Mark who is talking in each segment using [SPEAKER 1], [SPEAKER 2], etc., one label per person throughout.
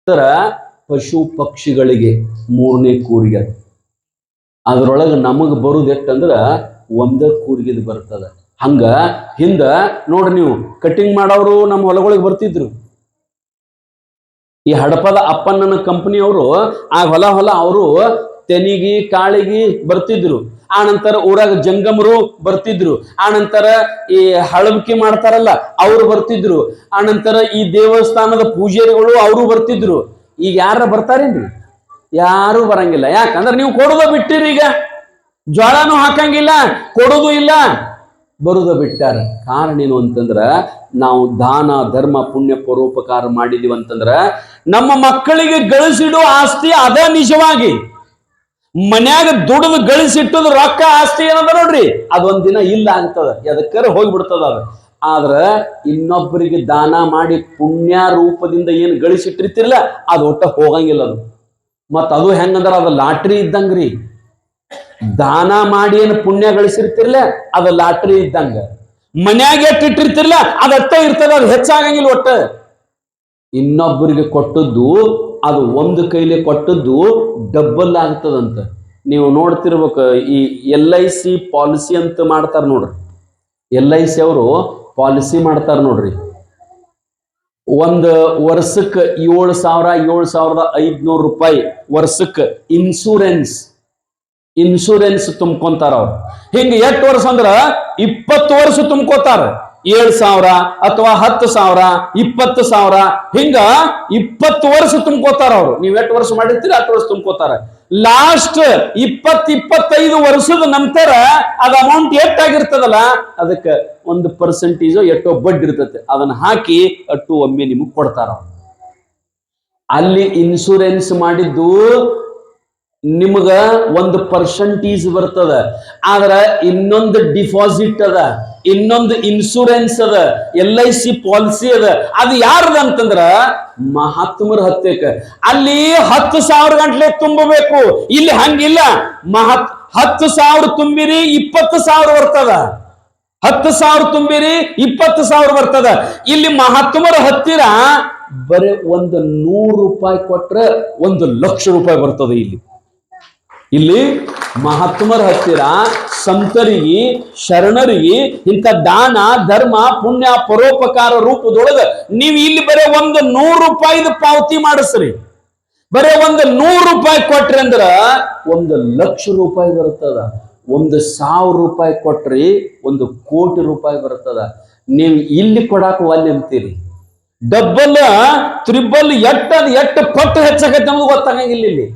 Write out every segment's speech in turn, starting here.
[SPEAKER 1] ಅದರ ಪಶು ಪಕ್ಷಿಗಳಿಗೆ 3ನೇ ಕೂರಿಗೆ. ಅದ್ರೊಳಗೆ ನಮಗ್ ಬರುದು ಎಷ್ಟಂದ್ರ 1 ಕೂರಿಗೆದು ಬರ್ತದ. ಹಂಗ ಹಿಂದ ನೋಡ್ರಿ, ನೀವು ಕಟಿಂಗ್ ಮಾಡೋರು ನಮ್ಮ ಹೊಲಗಳಿಗೆ ಬರ್ತಿದ್ರು. ಈ ಹಡಪದ ಅಪ್ಪಣ್ಣನ ಕಂಪನಿಯವರು ಆ ಹೊಲ ಅವರು ತೆನಿಗಿ ಕಾಳಿಗಿ ಬರ್ತಿದ್ರು. ಆ ನಂತರ ಊರಾಗ ಜಂಗಮರು ಬರ್ತಿದ್ರು. ಆ ನಂತರ ಈ ಹಳಬಕಿ ಮಾಡ್ತಾರಲ್ಲ ಅವ್ರು ಬರ್ತಿದ್ರು. ಆ ನಂತರ ಈ ದೇವಸ್ಥಾನದ ಪೂಜಾರಿಗಳು ಅವರು ಬರ್ತಿದ್ರು. ಈಗ ಯಾರ ಬರ್ತಾರೇನ್ರಿ? ಯಾರು ಬರಂಗಿಲ್ಲ. ಯಾಕಂದ್ರೆ ನೀವು ಕೊಡೋದು ಬಿಟ್ಟಿರಿ. ಈಗ ಜ್ವಾಳನೂ ಹಾಕಂಗಿಲ್ಲ, ಕೊಡೋದು ಇಲ್ಲ, ಬರುದ ಬಿಟ್ಟಾರ. ಕಾರಣ ಏನು ಅಂತಂದ್ರ, ನಾವು ದಾನ ಧರ್ಮ ಪುಣ್ಯ ಪರೋಪಕಾರ ಮಾಡಿದೀವಿ ಅಂತಂದ್ರ ನಮ್ಮ ಮಕ್ಕಳಿಗೆ ಗಳಿಸಿಡು ಆಸ್ತಿ ಅದ. ನಿಜವಾಗಿ ಮನ್ಯಾಗ ದುಡಿದು ಗಳಿಸಿಟ್ಟದ ರೊಕ್ಕ ಆಸ್ತಿ ಏನದ ನೋಡ್ರಿ, ಅದೊಂದ್ ದಿನ ಇಲ್ಲ ಆಗ್ತದ, ಎದಕ್ಕಾರ ಹೋಗ್ಬಿಡ್ತದ ಅದು. ಆದ್ರ ಇನ್ನೊಬ್ಬರಿಗೆ ದಾನ ಮಾಡಿ ಪುಣ್ಯ ರೂಪದಿಂದ ಏನು ಗಳಿಸಿಟ್ಟಿರ್ತಿರ್ಲ ಅದು ಒಟ್ಟ ಹೋಗಂಗಿಲ್ಲ. ಅದು ಮತ್ ಅದು ಹೆಂಗಂದ್ರ ಅದು ಲಾಟ್ರಿ ಇದ್ದಂಗ್ರಿ. ದಾನ ಮಾಡಿ ಏನು ಪುಣ್ಯ ಗಳಿಸಿರ್ತಿರ್ಲ ಅದು ಲಾಟ್ರಿ ಇದ್ದಂಗ. ಮನ್ಯಾಗ ಎಷ್ಟಿಟ್ಟಿರ್ತಿರ್ಲ ಅದಟ್ಟ ಇರ್ತದ, ಅದು ಹೆಚ್ಚಾಗಂಗಿಲ್ಲ. ಒಟ್ಟ ಇನ್ನೊಬ್ಬರಿಗೆ ಕೊಟ್ಟದ್ದು ಅದು ಒಂದು ಕೈಲಿ ಕೊಟ್ಟದ್ದು ಡಬ್ಬಲ್ ಆಗ್ತದಂತ. ನೀವು ನೋಡ್ತಿರ್ಬೇಕು, ಈ LIC ಪಾಲಿಸಿ ಅಂತ ಮಾಡ್ತಾರ ನೋಡ್ರಿ. LIC ಅವರು ಪಾಲಿಸಿ ಮಾಡ್ತಾರ ನೋಡ್ರಿ. ಒಂದು ವರ್ಷಕ್ಕೆ 7,500 ರೂಪಾಯಿ ವರ್ಷಕ್ಕೆ ಇನ್ಶೂರೆನ್ಸ್ ತುಂಬ್ಕೊಂತಾರ ಅವ್ರು. ಹಿಂಗ 8 ವರ್ಷ ಅಂದ್ರ 20 ವರ್ಷ ತುಂಬ್ಕೋತಾರ. 7,000 ಅಥವಾ 10,000 20,000 ಹಿಂಗ 20 ವರ್ಷ ತುಂಬ್ಕೋತಾರ ಅವ್ರು. ನೀವ್ 8 ವರ್ಷ ಮಾಡಿರ್ತೀರಿ 10 ವರ್ಷ ತುಂಬ್ಕೋತಾರ. ಲಾಸ್ಟ್ 20-25 ವರ್ಷದ ನಂತರ ಅದ ಅಮೌಂಟ್ ಎಷ್ಟಾಗಿರ್ತದಲ್ಲ ಅದಕ್ಕೆ 1% ಎಷ್ಟೋ ಬಡ್ಡಿ ಇರ್ತದೆ. ಅದನ್ನ ಹಾಕಿ ಅಟ್ಟು ಒಮ್ಮೆ ನಿಮಗ್ ಕೊಡ್ತಾರ. ಅಲ್ಲಿ ಇನ್ಶೂರೆನ್ಸ್ ಮಾಡಿದ್ದು ನಿಮಗ 1% ಬರ್ತದ. ಆದ್ರ ಇನ್ನೊಂದು ಡಿಪಾಸಿಟ್ ಅದ, ಇನ್ನೊಂದು ಇನ್ಶೂರೆನ್ಸ್ ಅದ, LIC ಪಾಲಿಸಿ ಅದ. ಅದು ಯಾರದ ಅಂತಂದ್ರ ಮಹಾತ್ಮರ ಹತ್ಯಕ. ಅಲ್ಲಿ 10,000 ಗಂಟ್ಲೆ ತುಂಬಬೇಕು. ಇಲ್ಲಿ ಹಂಗಿಲ್ಲ. 10,000 ತುಂಬಿರಿ 20,000 ಬರ್ತದ. 10,000 ತುಂಬಿರಿ 20,000 ಬರ್ತದ. ಇಲ್ಲಿ ಮಹಾತ್ಮರ ಹತ್ತಿರ ಬರೀ 100 ರೂಪಾಯಿ ಕೊಟ್ರೆ 1,00,000 ರೂಪಾಯಿ ಬರ್ತದೆ. ಇಲ್ಲಿ ಮಹಾತ್ಮರ ಹತ್ತಿರ ಸಂತರಿಗೆ ಶರಣರಿಗೆ ಇಂಥ ದಾನ ಧರ್ಮ ಪುಣ್ಯ ಪರೋಪಕಾರ ರೂಪದೊಳಗ ನೀವು ಇಲ್ಲಿ ಬರೀ 100 ರೂಪಾಯಿದ ಪಾವತಿ ಮಾಡಿಸ್ರಿ. ಬರೀ 100 ರೂಪಾಯಿ ಕೊಟ್ರಿ ಅಂದ್ರ 1,00,000 ರೂಪಾಯಿ ಬರ್ತದ. 1,000 ರೂಪಾಯಿ ಕೊಟ್ರಿ 1 ಕೋಟಿ ರೂಪಾಯಿ ಬರ್ತದ. ನೀವು ಇಲ್ಲಿ ಕೊಡಾಕ ಒಲ್ಲೆ ಅಂತೀರಿ. ಡಬ್ಬಲ್ ತ್ರಿಬಲ್ ಎಟ್ಟು ಪಟ್ಟು ಹೆಚ್ಚಾಗತ್ತೆ ನಮ್ಗೆ ಗೊತ್ತಾಗಂಗಿಲ್ಲ. ಇಲ್ಲಿ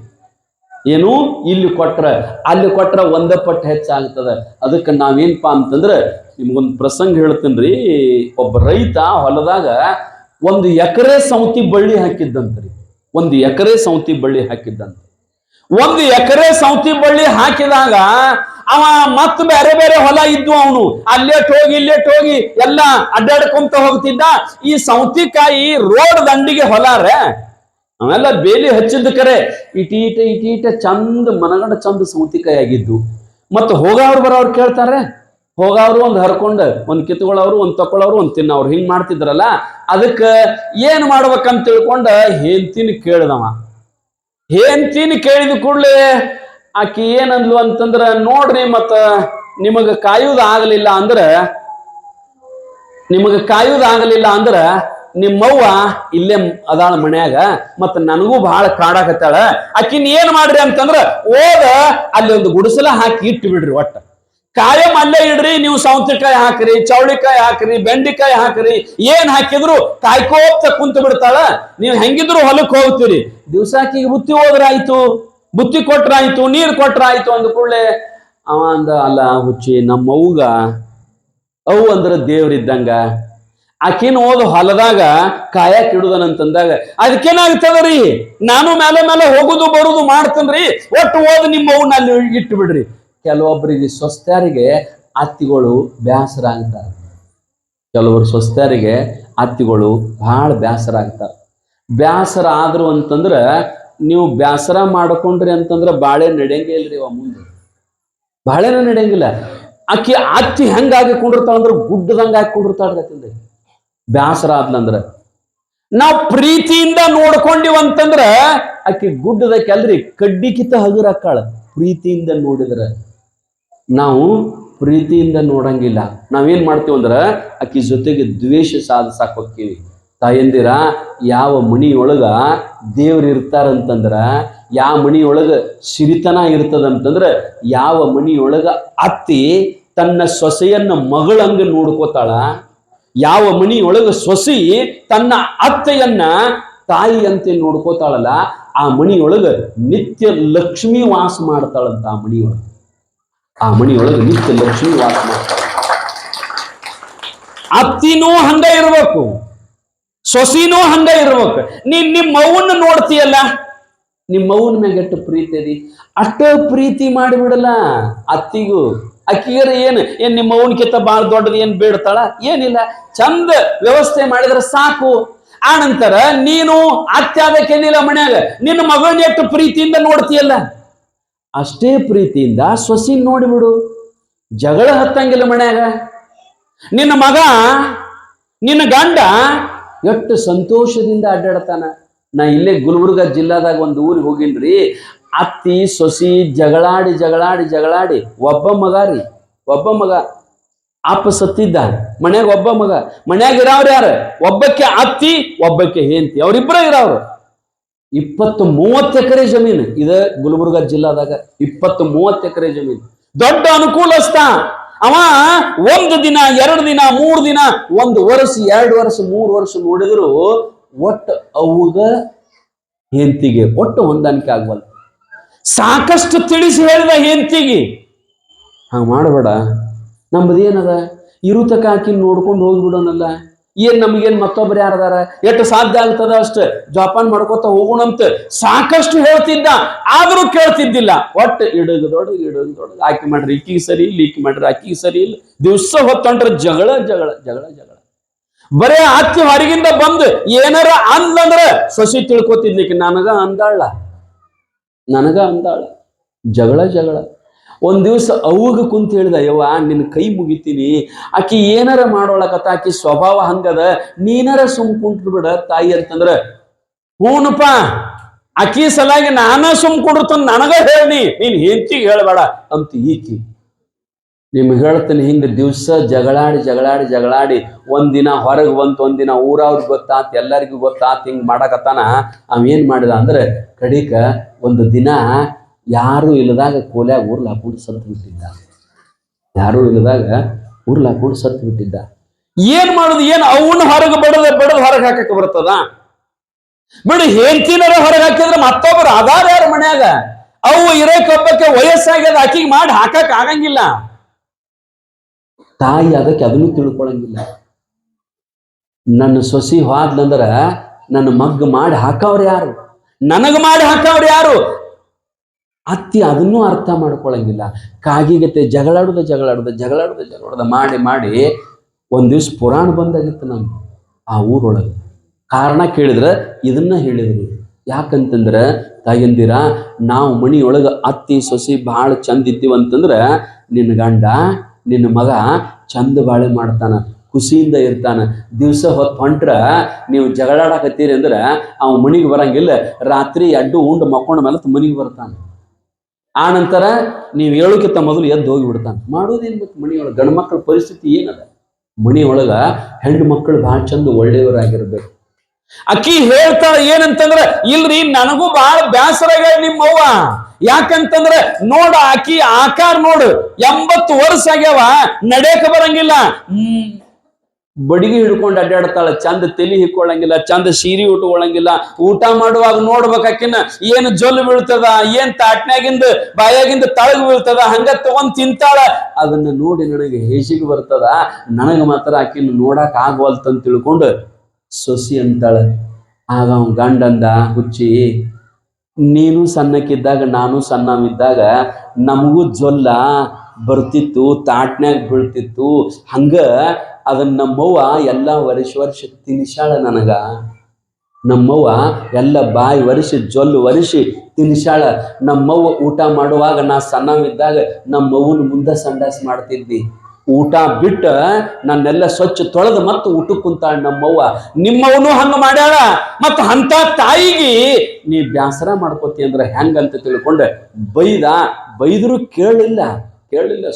[SPEAKER 1] ಏನು ಇಲ್ಲಿ ಕೊಟ್ರ ಅಲ್ಲಿ ಕೊಟ್ರ 1 ಪಟ್ಟು ಹೆಚ್ಚಾಗ್ತದ. ಅದಕ್ಕೆ ನಾವೇನ್ಪಾ ಅಂತಂದ್ರೆ ನಿಮ್ಗೊಂದು ಪ್ರಸಂಗ ಹೇಳ್ತೇನ್ರಿ. ಒಬ್ಬ ರೈತ ಹೊಲದಾಗ 1 ಎಕರೆ ಸೌತಿ ಬಳ್ಳಿ ಹಾಕಿದ್ದಂತ್ರಿ. 1 ಎಕರೆ ಸೌತಿ ಬಳ್ಳಿ ಹಾಕಿದ್ದಂತ. 1 ಎಕರೆ ಸೌತಿ ಬಳ್ಳಿ ಹಾಕಿದಾಗ ಅವ ಮತ್ ಬೇರೆ ಬೇರೆ ಹೊಲ ಇದ್ವು. ಅವನು ಅಲ್ಲೇಟ್ ಹೋಗಿ ಎಲ್ಲ ಅಡ್ಡಾಡ್ಕೊಂತ ಹೋಗ್ತಿದ್ದ. ಈ ಸೌತಿಕಾಯಿ ರೋಡ್ ದಂಡಿಗೆ ಹೊಲಾರ ಅವೆಲ್ಲ ಬೇಲಿ ಹಚ್ಚಿದ್ದ ಕರೆ ಇಟೀಟ ಚಂದ ಮನಗಂಡ ಚಂದ ಸೌತಿಕಾಯಿ ಆಗಿದ್ದು. ಮತ್ತ ಹೋಗವ್ರು ಬರೋರು ಕೇಳ್ತಾರೆ. ಹೋಗವ್ರು ಒಂದು ಹರ್ಕೊಂಡ ಒಂದು ಕಿತ್ಕೊಳ್ಳೋರು ಒಂದು ತಕೊಳ್ಳೋರು ಒಂದು ತಿನ್ನವ್ರು ಹಿಂಗ್ ಮಾಡ್ತಿದ್ರಲ್ಲ. ಅದಕ್ಕೆ ಏನ್ ಮಾಡ್ಬೇಕಂತ ತಿಳ್ಕೊಂಡ ಹೆಂಡ್ತಿನ ಕೇಳ್ದವ. ಹೆಂಡ್ತಿನ ಕೇಳಿದ ಕೂಡ್ಲೆ ಆಕಿ ಏನಂದ್ಲು ಅಂತಂದ್ರ, ನೋಡ್ರಿ ಮತ್ತ ನಿಮಗ ಕಾಯುವುದಾಗಲಿಲ್ಲ ಅಂದ್ರ ನಿಮ್ಮವ್ವ ಇಲ್ಲೇ ಅದಾಳ ಮನ್ಯಾಗ, ಮತ್ತ ನನಗೂ ಬಹಳ ಕಾಡಾಕತ್ತಾಳ. ಆಕಿನ್ ಏನ್ ಮಾಡ್ರಿ ಅಂತಂದ್ರ ಅಲ್ಲಿ ಒಂದು ಗುಡಿಸಲ ಹಾಕಿ ಇಟ್ಟು ಬಿಡ್ರಿ. ಒಟ್ಟ ಕಾಯಂ ಅಲ್ಲೇ ಇಡ್ರಿ. ನೀವು ಸೌತೆಕಾಯಿ ಹಾಕ್ರಿ, ಚೌಳಿಕಾಯಿ ಹಾಕ್ರಿ, ಬೆಂಡಿಕಾಯಿ ಹಾಕ್ರಿ, ಏನ್ ಹಾಕಿದ್ರು ಕಾಯ್ಕೋತ ಕುಂತ ಬಿಡ್ತಾಳ. ನೀವು ಹೆಂಗಿದ್ರು ಹೊಲಕ್ ಹೋಗ್ತೀರಿ. ದಿವ್ಸಾಕಿಗೆ ಬುತ್ತಿ ಹೋದ್ರಾಯ್ತು, ಬುತ್ತಿ ಕೊಟ್ರಾಯ್ತು, ನೀರ್ ಕೊಟ್ರಾಯ್ತು ಅಂದ ಕೂಡಲೇ ಅವ ಅಂದ, ಅಲ್ಲ ಹುಚ್ಚಿ, ನಮ್ಮವ್ಗ ಅವು ಅಂದ್ರ ದೇವ್ರಿದ್ದಂಗ, ಆಕಿನ ಹೊಲದಾಗ ಕಾಯಕ್ ಇಡುದನಂತಂದಾಗ ಅದಕ್ಕೇನಾಗ್ತದ್ರಿ, ನಾನು ಮೇಲೆ ಹೋಗುದು ಬರುದು ಮಾಡ್ತನ್ರಿ, ಒಟ್ಟು ನಿಮ್ಮ ಅವ್ನ ಅಲ್ಲಿ ಇಟ್ಟು ಬಿಡ್ರಿ. ಕೆಲವೊಬ್ಬರಿಗೆ ಸ್ವಸ್ಥರಿಗೆ ಅತ್ತಿಗಳು ಬೇಸರ ಆಗ್ತಾರೆ. ಕೆಲವರು ಸ್ವಸ್ಥರಿಗೆ ಅತ್ತಿಗಳು ಬಹಳ ಬೇಸರ ಆಗ್ತಾರೆ. ಬೇಸರ ಆದ್ರು ಅಂತಂದ್ರ ನೀವು ಬೇಸರ ಮಾಡ್ಕೊಂಡ್ರಿ ಅಂತಂದ್ರ ಬಾಳೆ ನಡೆಯಂಗಿಲ್ರಿ. ಮುಂದೆ ಬಾಳೆನ ನಡೆಯಂಗಿಲ್ಲ. ಆಕಿ ಅತ್ತಿ ಹೆಂಗಾಗಿ ಕೊಂಡಿರ್ತಾಳ ಅಂದ್ರೆ ಗುಡ್ಡದಂಗ ಹಾಕಿ ಕೊಂಡಿರ್ತಾಳ್ರಿ. ಬೇಸರ ಆದ್ಲಂದ್ರ ನಾವು ಪ್ರೀತಿಯಿಂದ ನೋಡ್ಕೊಂಡಿವಂತಂದ್ರ ಆಕಿ ಗುಡ್ಡದಕ್ಕೆ ಅಲ್ರಿ ಕಡ್ಡಿಕಿತ ಹಗುರ ಅಕ್ಕಾಳ. ಪ್ರೀತಿಯಿಂದ ನೋಡಿದ್ರ ನಾವು ಪ್ರೀತಿಯಿಂದ ನೋಡಂಗಿಲ್ಲ. ನಾವೇನ್ ಮಾಡ್ತೀವಿ ಅಂದ್ರ ಆಕಿ ಜೊತೆಗೆ ದ್ವೇಷ ಸಾಧಿಸಾಕ್ ಹೋಗ್ತೀವಿ. ತಾಯಂದಿರ, ಯಾವ ಮನಿಯೊಳಗ ದೇವ್ರು ಇರ್ತಾರಂತಂದ್ರ, ಯಾವ ಮನಿಯೊಳಗ ಸಿರಿತನ ಇರ್ತದಂತಂದ್ರ, ಯಾವ ಮನಿಯೊಳಗ ಅತ್ತಿ ತನ್ನ ಸೊಸೆಯನ್ನ ಮಗಳಂಗ ನೋಡ್ಕೋತಾಳ, ಯಾವ ಮನಿಯೊಳಗ ಸೊಸಿ ತನ್ನ ಅತ್ತೆಯನ್ನ ತಾಯಿಯಂತೆ ನೋಡ್ಕೋತಾಳಲ್ಲ, ಆ ಮನಿಯೊಳಗ ನಿತ್ಯ ಲಕ್ಷ್ಮಿ ವಾಸ ಮಾಡ್ತಾಳಂತ. ಆ ಮನಿಯೊಳಗ ನಿತ್ಯ ಲಕ್ಷ್ಮಿ ವಾಸ ಮಾಡ್ತಾಳ. ಅತ್ತಿನೂ ಹಂಗ ಇರ್ಬೇಕು, ಸೊಸಿನೂ ಹಂಗ ಇರ್ಬೇಕು. ನಿಮ್ಮ ಮೌನ ನೋಡ್ತೀಯಲ್ಲ, ನಿಮ್ಮ ಮೌನ ಮ್ಯಾಗ ಎಷ್ಟು ಪ್ರೀತಿ ಅದಿ ಅಷ್ಟ ಪ್ರೀತಿ ಮಾಡಿಬಿಡಲ್ಲ ಅತ್ತಿಗೂ. ಅಕ್ಕಿಗರ ಏನ್ ನಿಮ್ಮ ಮೌನ್ಕಿಂತ ಬಾಳ ದೊಡ್ಡದು ಏನ್ ಬೇಡ್ತಾಳ? ಏನಿಲ್ಲ, ಚಂದ ವ್ಯವಸ್ಥೆ ಮಾಡಿದ್ರೆ ಸಾಕು. ಆ ನಂತರ ನೀನು ಅತ್ತೆ ಆಗಕ್ಕೇನಿಲ್ಲ ಮನ್ಯಾಗ, ನಿನ್ನ ಮಗಳನ್ನ ಎಷ್ಟು ಪ್ರೀತಿಯಿಂದ ನೋಡ್ತೀಯಲ್ಲ, ಅಷ್ಟೇ ಪ್ರೀತಿಯಿಂದ ಸೊಸಿನ್ ನೋಡಿಬಿಡು. ಜಗಳ ಹತ್ತಂಗಿಲ್ಲ ಮನ್ಯಾಗ. ನಿನ್ನ ಮಗ, ನಿನ್ನ ಗಂಡ ಎಷ್ಟು ಸಂತೋಷದಿಂದ ಅಡ್ಡಾಡ್ತಾನ. ನಾ ಇಲ್ಲೇ ಗುಲ್ಬರ್ಗ ಜಿಲ್ಲಾದಾಗ ಒಂದು ಊರಿಗೆ ಹೋಗಿನ್ರಿ. ಅತ್ತಿ ಸೊಸಿ ಜಗಳಾಡಿ ಜಗಳಾಡಿ ಜಗಳಾಡಿ ಒಬ್ಬ ಮಗ ಅಪ್ಪ ಸತ್ತಿದ್ದ. ಮನ್ಯಾಗ ಒಬ್ಬ ಮಗ. ಮನ್ಯಾಗ ಇರಾವ್ರು ಯಾರು? ಒಬ್ಬಕ್ಕೆ ಅತ್ತಿ, ಒಬ್ಬಕ್ಕೆ ಹೆಂಡತಿ, ಅವ್ರಿಬ್ರ ಇರಾವ್ರು. 20-30 ಎಕರೆ ಜಮೀನು ಇದ ಗುಲ್ಬರ್ಗ ಜಿಲ್ಲಾದಾಗ. 20-30 ಎಕರೆ ಜಮೀನು. ದೊಡ್ಡ ಅನುಕೂಲಸ್ತ ಅವ. 1 ದಿನ 2 ದಿನ 3 ದಿನ 1 ವರ್ಷ 2 ವರ್ಷ 3 ವರ್ಷ ನೋಡಿದ್ರು ಒಟ್ಟು ಅವ್ಗ ಹೆಂಡತಿಗೆ ಒಟ್ಟು ಹೊಂದಾಣಿಕೆ ಆಗ್ಬಲ್ಲ. ಸಾಕಷ್ಟು ತಿಳಿಸಿ ಹೇಳಿದ ಹೆಂಡತಿಗೆ, ಹಂಗ ಮಾಡಬೇಡ, ನಮ್ಮದೇನದ ಇರುತಕ ಹಾಕಿ ನೋಡ್ಕೊಂಡು ಹೋಗ್ಬಿಡೋನಲ್ಲ, ಏನ್ ನಮಗೇನ್ ಮತ್ತೊಬ್ರು ಯಾರದಾರ, ಎಷ್ಟು ಸಾಧ್ಯ ಆಗ್ತದ ಅಷ್ಟು ಜೋಪಾನ ಮಾಡ್ಕೋತ ಹೋಗೋಣಂತ ಸಾಕಷ್ಟು ಹೇಳ್ತಿದ್ದ. ಆದ್ರೂ ಕೇಳ್ತಿದ್ದಿಲ್ಲ. ಒಟ್ಟು ಇಡಗದೊಡಗ ಆಕಿ ಮಾಡ್ರಿ ಈಕಿಗೆ ಸರಿ ಇಲ್ಲ, ಈಕಿ ಮಾಡ್ರಿ ಆಕಿಗೆ ಸರಿ ಇಲ್ಲ. ದಿವ್ಸ ಹೊತ್ತೊಂಡ್ರೆ ಜಗಳ ಜಗಳ ಜಗಳ ಜಗಳ. ಬರೇ ಅತ್ತಿ ಹೊರಗಿಂದ ಬಂದು ಏನಾರ ಅಂದ್ಲಂದ್ರ ಸೊಸಿ ತಿಳ್ಕೊತಿದ್ಲಿಕ್ಕೆ ನನಗ ಅಂದಾಳ ಜಗಳ ಜಗಳ. ಒಂದ್ ದಿವ್ಸ ಅವ್ಗ ಕುಂತ ಹೇಳಿದ, ಯವ್ವ ನಿನ್ನ ಕೈ ಮುಗಿತೀನಿ, ಆಕಿ ಏನಾರ ಮಾಡೋಳಕತ್ತ, ಆಕಿ ಸ್ವಭಾವ ಹಂಗದ, ನೀನಾರ ಸುಮ್ ಕುಂತು ಬಿಡ ತಾಯಿ ಅಂತಂದ್ರ, ಹೂನಪ್ಪ ಆಕಿ ಸಲಾಗಿ ನಾನ ಸುಮ್ ಕುಂಡ್ರತನ್ ನನಗ ಹೇಳಿ, ನೀನ್ ಹೆಂಡತಿಗೆ ಹೇಳ್ಬೇಡ ಅಂತ ಈಕಿ. ನಿಮ್ಗೆ ಹೇಳ್ತೀನಿ, ಹಿಂಗ ದಿವ್ಸ ಜಗಳಾಡಿ ಜಗಳಾಡಿ ಜಗಳಾಡಿ ಒಂದಿನ ಹೊರಗೆ ಬಂತು, ಒಂದಿನ ಊರವ್ರಿಗೆ ಗೊತ್ತಾತ್, ಎಲ್ಲರಿಗೂ ಗೊತ್ತಾತ್, ಹಿಂಗ್ ಮಾಡಕತ್ತಾನ. ಅವೇನ್ ಮಾಡಿದ ಅಂದ್ರೆ ಕಡಿಕ ಒಂದು ದಿನ ಯಾರು ಇಲ್ಲದಾಗ ಕೋಲ್ಯಾಗ ಊರ್ಲ ಹಾಕೊಂಡು ಸತ್ತು ಬಿಟ್ಟಿದ್ದ. ಏನ್ ಮಾಡುದು? ಏನ್ ಅವನ್ನ ಹೊರಗೆ ಬಡದು ಹೊರಗೆ ಹಾಕಕ್ಕೆ ಬರ್ತದ? ಬಿಡು, ಹೆಂಡತಿನರ ಹೊರಗೆ ಹಾಕಿದ್ರೆ ಮತ್ತೊಬ್ಬರು ಅದಾರ ಯಾರು ಮನ್ಯಾಗ? ಅವು ಇರೋಕೊಬ್ಬಕ್ಕೆ ವಯಸ್ಸಾಗ್ಯದ, ಆಕಿಗೆ ಮಾಡಿ ಹಾಕಕ್ ಆಗಂಗಿಲ್ಲ. ತಾಯಿ ಅದಕ್ಕೆ ಅದನ್ನು ತಿಳ್ಕೊಳಂಗಿಲ್ಲ. ನನ್ನ ಸೊಸಿ ಹೋದ್ಲಂದ್ರ ನನ್ನ ಮಗ್ಗ ಮಾಡಿ ಹಾಕವ್ರು ಯಾರು? ನನಗ ಮಾಡಿ ಹಾಕವ್ರು ಯಾರು? ಅತ್ತಿ ಅದನ್ನೂ ಅರ್ಥ ಮಾಡ್ಕೊಳಂಗಿಲ್ಲ. ಕಾಗಿಗತ್ತೆ ಜಗಳಾಡುದ ಮಾಡಿ ಮಾಡಿ ಒಂದ್ ದಿವ್ಸ ಪುರಾಣ ಬಂದಾಗಿತ್ತು ನಾನು ಆ ಊರೊಳಗೆ. ಕಾರಣ ಕೇಳಿದ್ರ ಇದನ್ನ ಹೇಳಿದ್ರು. ಯಾಕಂತಂದ್ರ, ತಾಯಂದಿರ, ನಾವು ಮನಿಯೊಳಗ ಅತ್ತಿ ಸೊಸಿ ಬಹಳ ಚಂದ ಇದ್ದೀವಂತಂದ್ರ ನಿನ್ನ ಗಂಡ ನಿನ್ನ ಮಗ ಚಂದ ಬಾಳೆ ಮಾಡ್ತಾನ, ಖುಷಿಯಿಂದ ಇರ್ತಾನ. ದಿವ್ಸ ಹೊತ್ತು ಹೊಂಟ್ರ ನೀವು ಜಗಳಾಡಕತ್ತೀರಿ ಅಂದ್ರ ಅವ ಮನಿಗೆ ಬರಂಗಿಲ್ಲ. ರಾತ್ರಿ ಅಡ್ಡು ಉಂಡು ಮಕ್ಕೊಂಡ ಮೇಲೆ ಮನಿಗೆ ಬರ್ತಾನ. ಆ ನಂತರ ನೀವು ಹೇಳೋಕ್ಕಿಂತ ಮೊದಲು ಎದ್ದು ಹೋಗಿಬಿಡ್ತಾನೆ. ಮಾಡೋದೇನ್ ಬೇಕು ಮನಿಯೊಳಗೆ? ಗಂಡು ಮಕ್ಕಳ ಪರಿಸ್ಥಿತಿ ಏನದ? ಮನಿಯೊಳಗ ಹೆಣ್ಣು ಮಕ್ಕಳು ಬಹಳ ಚಂದ ಒಳ್ಳೆಯವರಾಗಿರ್ಬೇಕು. ಅಕ್ಕಿ ಹೇಳ್ತಾಳ ಏನಂತಂದ್ರ, ಇಲ್ರಿ ನನಗೂ ಬಹಳ ಬ್ಯಾಸರ ಆಗ್ಯಾವ ನಿಮ್ಮವ್ವ. ಯಾಕಂತಂದ್ರೆ ನೋಡ ಆಕಿ ಆಕಾರ ನೋಡು, 80 ವರ್ಷ ಆಗ್ಯಾವ, ನಡೆಯಕ ಬರಂಗಿಲ್ಲ, ಬಡಿಗೆ ಹಿಡ್ಕೊಂಡು ಅಡ್ಡಾಡ್ತಾಳ, ಚಂದ ತಲಿ ಹಿಕ್ಕೊಳ್ಳಂಗಿಲ್ಲ, ಚಂದ ಸೀರೆ ಉಟ್ಕೊಳ್ಳಂಗಿಲ್ಲ. ಊಟ ಮಾಡುವಾಗ ನೋಡ್ಬೇಕಾಕಿನ ಏನು ಜೊಲ್ಲು ಬೀಳ್ತದ, ಏನ್ ತಾಟ್ನ್ಯಾಗಿಂದ ಬಾಯಾಗಿಂದ ತಳಗ್ ಬೀಳ್ತದ, ಹಂಗ ತಗೊಂಡ್ ತಿಂತಾಳ. ಅದನ್ನ ನೋಡಿ ನನಗೆ ಹೇಸಿಗೆ ಬರ್ತದ. ನನಗ ಮಾತ್ರ ಆಕಿನ ನೋಡಕ್ ಆಗವಲ್ತಂತ ತಿಳ್ಕೊಂಡು ಸೊಸಿ ಅಂತಾಳ. ಆಗ ಅವನ್ ಗಂಡಂದ, ಹುಚ್ಚಿ, ನೀನು ಸಣ್ಣಕ್ಕಿದ್ದಾಗ ನಾನು ಸಣ್ಣವಿದ್ದಾಗ ನಮಗೂ ಜೊಲ್ಲ ಬರ್ತಿತ್ತು, ತಾಟ್ನ್ಯಾಗ ಬೀಳ್ತಿತ್ತು. ಹಂಗ ಅದನ್ನ ನಮ್ಮವ್ವ ಎಲ್ಲ ವರ್ಷ ತಿನ್ಸಾಳ ನನಗ. ನಮ್ಮವ್ವ ಎಲ್ಲ ಬಾಯಿ ಒರೆಸಿ ಜೊಲ್ಲು ಒರೆಸಿ ತಿನ್ಸಾಳ. ನಮ್ಮವ್ವ ಊಟ ಮಾಡುವಾಗ ನಾ ಸಣ್ಣವಿದ್ದಾಗ ನಮ್ಮವ್ವನ ಮುಂದೆ ಸಂಡಾಸ್ ಮಾಡ್ತಿದ್ದಿ. ಊಟ ಬಿಟ್ಟ ನನ್ನೆಲ್ಲ ಸ್ವಚ್ಛ ತೊಳೆದು ಮತ್ತು ಊಟಕ್ಕೆ ಕುಂತಾಳ ನಮ್ಮವ್ವ. ನಿಮ್ಮವನು ಹಂಗ ಮಾಡ್ಯಾಳ. ಮತ್ತ ಅಂತ ತಾಯಿಗೆ ನೀ ಬ್ಯಾಸರ ಮಾಡ್ಕೋತಿ ಅಂದ್ರೆ ಹೆಂಗಂತ ತಿಳ್ಕೊಂಡೆ ಬೈದ್ರು ಕೇಳಿಲ್ಲ.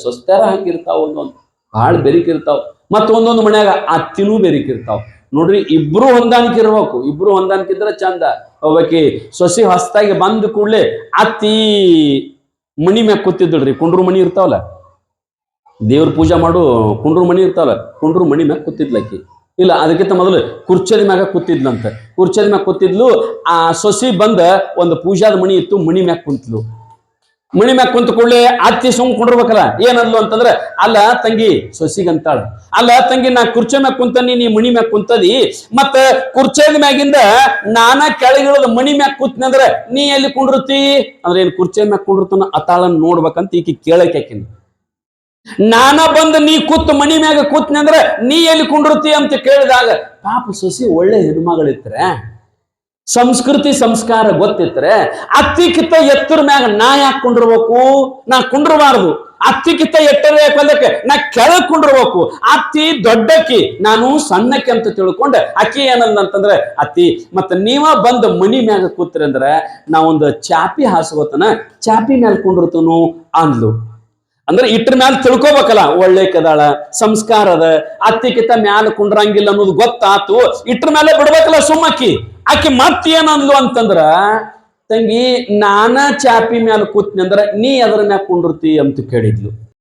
[SPEAKER 1] ಸ್ವಸ್ಥರ ಹಂಗಿರ್ತಾವ, ಒಂದೊಂದು ಭಾಳ ಬೆರಿಕಿರ್ತಾವ. ಮತ್ತ ಒಂದೊಂದು ಮನ್ಯಾಗ ಅತ್ತಿನೂ ಬೆರಿಕಿರ್ತಾವ. ನೋಡ್ರಿ, ಇಬ್ರು ಹೊಂದಾಣಿಕೆ ಇರ್ಬೇಕು. ಇಬ್ರು ಹೊಂದಾಣಿಕೆ ಇದ್ರೆ ಚಂದ. ಒಬ್ಬಾಕಿ ಸೊಸಿ ಹೊಸ್ತಾಗಿ ಬಂದ ಕೂಡಲೇ ಅತ್ತಿ ಮಣಿ ಮ್ಯಾಗ ಕೂತಿದ್ದಳ್ರಿ. ಕುಂಡ್ರು ಮಣಿ ಇರ್ತಾವಲ್ಲ, ದೇವ್ರ ಪೂಜೆ ಮಾಡು ಕುಂಡ್ರು ಮಣಿ ಇರ್ತಾವಲ್ಲ, ಕುಂಡ್ರು ಮಣಿ ಮ್ಯಾಗ ಕೂತಿದ್ಲಕ್ಕಿ. ಇಲ್ಲ, ಅದಕ್ಕಿಂತ ಮೊದಲು ಕುರ್ಚದ ಮ್ಯಾಗ ಕೂತಿದ್ಲಂತ. ಕುರ್ಚದ ಮ್ಯಾಗ ಕೂತಿದ್ಲು. ಆ ಸೊಸಿ ಬಂದ ಒಂದು ಪೂಜಾದ ಮಣಿ ಇತ್ತು, ಮಣಿ ಮ್ಯಾಗ ಕುಂತ್ಲು. ಮಣಿ ಮ್ಯಾಗ ಕುಂತ ಕೂಡಲೇ ಅತ್ತಿ ಸುಮ್ ಕುಂಡಿರ್ಬೇಕಲ್ಲ. ಏನಂದ್ಲು ಅಂತಂದ್ರೆ, ಅಲ್ಲ ತಂಗಿ, ಸೊಸಿಗಂತಾಳ, ಅಲ್ಲ ತಂಗಿ, ನಾ ಕುರ್ಚೆ ಮ್ಯಾಗ ಕುಂತನಿ, ನೀ ಮಣಿ ಮ್ಯಾಗ ಕುಂತದಿ, ಮತ್ತ ಕುರ್ಚೆದ ಮ್ಯಾಗಿಂದ ನಾನ ಕೆಳಗಿಳದ ಮಣಿ ಮ್ಯಾಗ ಕೂತ್ನಿ ಅಂದ್ರೆ ನೀ ಎಲ್ಲಿ ಕುಂಡಿರ್ತಿ ಅಂದ್ರೆ, ಏನ್ ಕುರ್ಚೆ ಮ್ಯಾಗ ಕುಂಡಿರ್ತಾನ ಅತಾಳನ್ ನೋಡ್ಬೇಕಂತ ಈಕಿ ಕೇಳಕ್ಯಾಕಿನ. ನಾನ ಬಂದು ನೀ ಕೂತ್ ಮಣಿ ಮ್ಯಾಗ ಕೂತ್ನಿ ಅಂದ್ರೆ ನೀ ಎಲ್ಲಿ ಕುಂಡಿರ್ತಿ ಅಂತ ಕೇಳಿದಾಗ, ಪಾಪ ಸೊಸಿ ಒಳ್ಳೆ ಹೆಣ್ಮಗಳಿತ್ರೆ, ಸಂಸ್ಕೃತಿ ಸಂಸ್ಕಾರ ಗೊತ್ತಿತ್ರೆ, ಅತ್ತಿಕಿತ್ತ ಎತ್ತರ ಮ್ಯಾಗ ನಾ ಯಾಕೆ ಕುಂಡಿರ್ಬೇಕು? ನಾ ಕುಂಡ್ರಬಾರ್ದು. ಅತ್ತಿಕಿತ್ತ ಎಟ್ಟರ ಯಾಕಂದಕ್ಕೆ ನಾ ಕೆಳಗ್ ಕುಂಡಿರ್ಬೇಕು. ಅತ್ತಿ ದೊಡ್ಡಕ್ಕಿ, ನಾನು ಸಣ್ಣಕ್ಕೆ ಅಂತ ತಿಳ್ಕೊಂಡೆ. ಅಕ್ಕಿ ಏನಂತಂದ್ರೆ, ಅತ್ತಿ ಮತ್ತ ನೀವ ಬಂದ ಮಣಿ ಮ್ಯಾಗ ಕೂತ್ರಿ ಅಂದ್ರೆ ನಾವೊಂದು ಚಾಪಿ ಹಾಸ್ಕೋತನ, ಚಾಪಿ ಮ್ಯಾಲ ಕುಂಡಿರ್ತನು ಅಂದ್ಲು. ಅಂದ್ರೆ ಇಟ್ರ ಮ್ಯಾಲ ತಿಳ್ಕೊಬೇಕಲ್ಲ, ಒಳ್ಳೆ ಕದಾಳ, ಸಂಸ್ಕಾರ ಅದ, ಅತ್ತಿಕಿತ್ತ ಮ್ಯಾಲ ಕುಂಡ್ರಂಗಿಲ್ಲ ಅನ್ನೋದು ಗೊತ್ತಾತು. ಇಟ್ರ ಮೇಲೆ ಬಿಡ್ಬೇಕಲ್ಲ ಸುಮ್ಮಕ್ಕಿ. ಆಕಿ ಮತ್ ಏನಂದ್ಲು ಅಂತಂದ್ರ, ತಂಗಿ ನಾನ ಚಾಪಿ ಮ್ಯಾಲ ಕೂತ್ನಿ ಅಂದ್ರ ನೀ ಅದ್ರ ಮ್ಯಾಲ ಕುಂಡಿರ್ತಿ ಅಂತ ಕೇಳಿದ್ಲು.